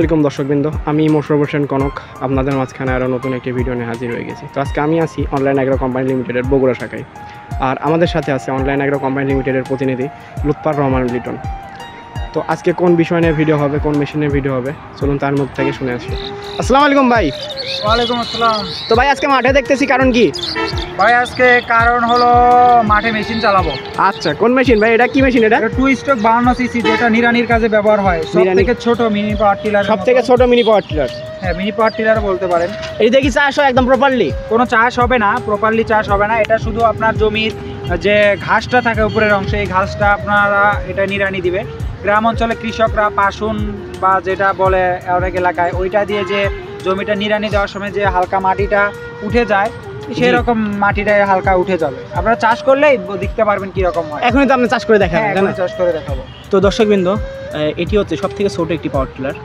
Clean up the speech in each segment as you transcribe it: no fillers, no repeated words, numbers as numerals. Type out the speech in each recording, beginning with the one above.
আলাইকুম দর্শকবৃন্দ, আমি মোশাররফ হোসেন কনক আপনাদের মাঝখানে আরও নতুন একটি ভিডিও নিয়ে হাজির হয়ে গেছি। তো আজকে আমি আছি অনলাইন অ্যাগ্রো কোম্পানি লিমিটেডের বগুড়া শাখায়, আর আমাদের সাথে আছে অনলাইন অ্যাগ্রো কোম্পানি লিমিটেডের প্রতিনিধি লুৎফর রহমান লিটন। তো আজকে কোন বিষয় নিয়ে ভিডিও হবে, কোন মেশিনের ভিডিও হবে, চলুন তার মুখ থেকে শুনে আসি। আসসালামু আলাইকুম ভাই। ওয়ালাইকুম আসসালাম। তো ভাই আজকে মাঠে দেখতেছি, কারণ কি? ভাই আজকে কারণ হলো মাঠে মেশিন চালাবো। আচ্ছা, কোন মেশিন ভাই? এটা কি মেশিন? এটা 2 স্ট্রোক 52 সিসি, যেটা নিড়ানির কাজে ব্যবহার হয়। সবথেকে ছোট মিনি পাওয়ার টিলার। সবথেকে ছোট মিনি পাওয়ার টিলার। হ্যাঁ, মিনি পাওয়ার টিলার বলতে পারেন। এই দেখি চাষ হয় একদম প্রপারলি? কোনো চাষ হবে না, প্রপারলি চাষ হবে না। এটা শুধু আপনার জমির যে ঘাসটা থাকে উপরের অংশে, এই ঘাসটা আপনারা এটা নিড়ানি দিবে। গ্রাম অঞ্চলে কৃষকরা পাশুন বা যেটা বলে অনেক এলাকায়, ওইটা দিয়ে যে জমিটা নিড়ানি দেওয়ার সময় যে হালকা মাটিটা উঠে যায়, সেই রকম মাটিটা হালকা উঠে যাবে। আপনারা চাষ করলেই দেখতে পারবেন কিরকম হয়। এখনই তো আপনি চাষ করে দেখাবেন, হ্যাঁ, এখনই চাষ করে দেখাবো। তো দর্শকবৃন্দ, এটি হচ্ছে সব থেকে ছোটো একটি পাওয়ার টিলার।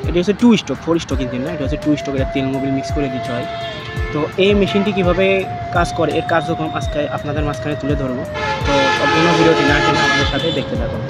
এটি হচ্ছে 2 স্ট্রোক, 4 স্ট্রোক ইঞ্জিন না, এটা হচ্ছে 2 স্ট্রোক। এটা তেল মোবিল মিক্স করে দিতে হয়। তো এই মেশিনটি কীভাবে কাজ করে, এর কার্যক্রম আজকে আপনাদের মাঝখানে তুলে ধরবো। তো সম্পূর্ণ ভিডিওটি না টেনে আমাদের সাথে দেখতে থাকুন।